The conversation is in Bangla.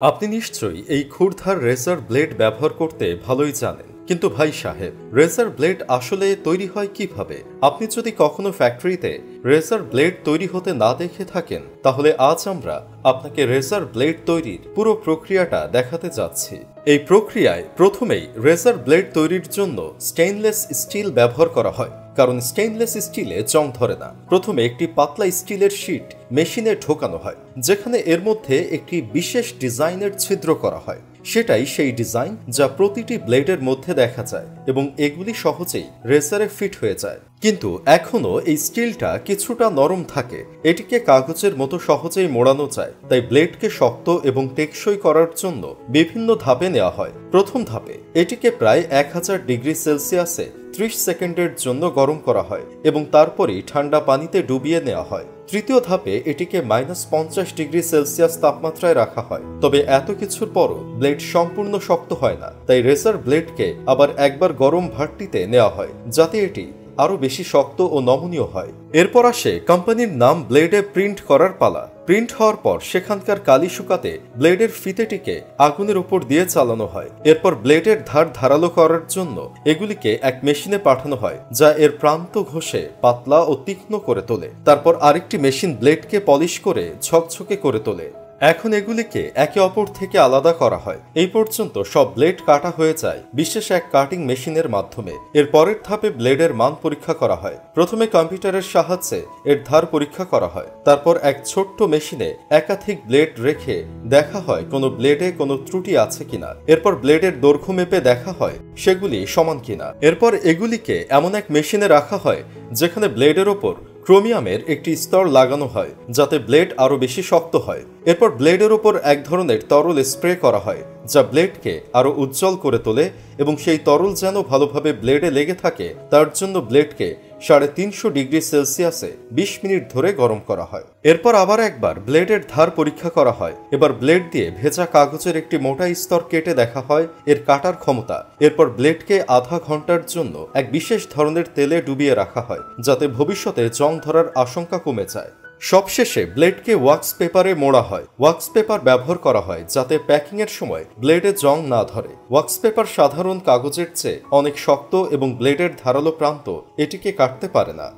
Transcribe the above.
আপনি নিশ্চয়ই এই ক্ষুরধার রেজার ব্লেড ব্যবহার করতে ভালোই জানেন, কিন্তু ভাই সাহেব, রেজার ব্লেড আসলে তৈরি হয় কিভাবে? আপনি যদি কখনো ফ্যাক্টরিতে রেজার ব্লেড তৈরি হতে না দেখে থাকেন, তাহলে আজ আমরা আপনাকে রেজার ব্লেড তৈরির পুরো প্রক্রিয়াটা দেখাতে যাচ্ছি। এই প্রক্রিয়ায় প্রথমেই রেজার ব্লেড তৈরির জন্য স্টেইনলেস স্টিল ব্যবহার করা হয়, কারণ স্টেইনলেস স্টিলে জং ধরে না। প্রথমে একটি পাতলা স্টিলের শীট মেশিনে ঢোকানো হয়, যেখানে এর মধ্যে একটি বিশেষ ডিজাইনের ছিদ্র করা হয়। সেটাই সেই ডিজাইন যা প্রতিটি ব্লেডের মধ্যে দেখা যায় এবং এগুলি সহজেই রেজারে ফিট হয়ে যায়। কিন্তু এখনও এই স্টিলটা কিছুটা নরম থাকে, এটিকে কাগজের মতো সহজেই মোড়ানো যায়। তাই ব্লেডকে শক্ত এবং টেকসই করার জন্য বিভিন্ন ধাপে নেওয়া হয়। প্রথম ধাপে এটিকে প্রায় 1000 ডিগ্রি সেলসিয়াসে 30 সেকেন্ডের জন্য গরম করা হয় এবং তারপরেই ঠান্ডা পানিতে ডুবিয়ে নেওয়া হয়। তৃতীয় ধাপে এটিকে -50 ডিগ্রি সেলসিয়াস তাপমাত্রায় রাখা হয়। তবে এত কিছুর পরও ব্লেড সম্পূর্ণ শক্ত হয় না, তাই রেজার ব্লেডকে আবার একবার গরম ভাট্টিতে নেওয়া হয়, যাতে এটি আরো বেশি শক্ত ও নমনীয় হয়। এরপর আসে কোম্পানির নাম ব্লেডে প্রিন্ট করার পালা। প্রিন্ট হওয়ার পর সেখানকার কালি শুকাতে ব্লেডের ফিতেটিকে আগুনের উপর দিয়ে চালানো হয়। এরপর ব্লেডের ধার ধারালো করার জন্য এগুলিকে এক মেশিনে পাঠানো হয়, যা এর প্রান্ত ঘষে পাতলা ও তীক্ষ্ণ করে তোলে। তারপর আরেকটি মেশিন ব্লেডকে পলিশ করে ঝকঝকে করে তোলে। এখন এগুলিকে একে অপর থেকে আলাদা করা হয়। এই পর্যন্ত সব ব্লেড কাটা হয়ে যায় বিশেষ এক কাটিং মেশিনের মাধ্যমে। এর পরের ধাপে ব্লেডের মান পরীক্ষা করা হয়। প্রথমে কম্পিউটারের সাহায্যে এর ধার পরীক্ষা করা হয়। তারপর এক ছোট্ট মেশিনে একাধিক ব্লেড রেখে দেখা হয় কোনো ব্লেডে কোনো ত্রুটি আছে কিনা। এরপর ব্লেডের দৈর্ঘ্য মেপে দেখা হয় সেগুলি সমান কিনা। এরপর এগুলিকে এমন এক মেশিনে রাখা হয় যেখানে ব্লেডের ওপর ক্রোমিয়ামের একটি স্তর লাগানো হয়, যাতে ব্লেড আরো বেশি শক্ত হয়। এরপর ব্লেডের ওপর এক ধরনের তরল স্প্রে করা হয়, যা ব্লেডকে আরো উজ্জ্বল করে তোলে এবং সেই তরল যেন ভালোভাবে ব্লেডে লেগে থাকে তার জন্য ব্লেডকে 350 ডিগ্রি সেলসিয়াসে 20 মিনিট ধরে গরম করা হয়। এরপর আবার একবার ব্লেডের ধার পরীক্ষা করা হয়। এবার ব্লেড দিয়ে ভেজা কাগজের একটি মোটা স্তর কেটে দেখা হয় এর কাটার ক্ষমতা। এরপর ব্লেডকে আধা ঘন্টার জন্য এক বিশেষ ধরনের তেলে ডুবিয়ে রাখা হয়, যাতে ভবিষ্যতে জং ধরার আশঙ্কা কমে যায়। সবশেষে ব্লেডকে ওয়াক্স পেপারে মোড়া হয়। ওয়াক্স পেপার ব্যবহার করা হয় যাতে প্যাকিং এর সময় ব্লেডে জং না ধরে। ওয়াক্স পেপার সাধারণ কাগজের চেয়ে অনেক শক্ত এবং ব্লেডের ধারালো প্রান্ত এটিকে কাটতে পারে না।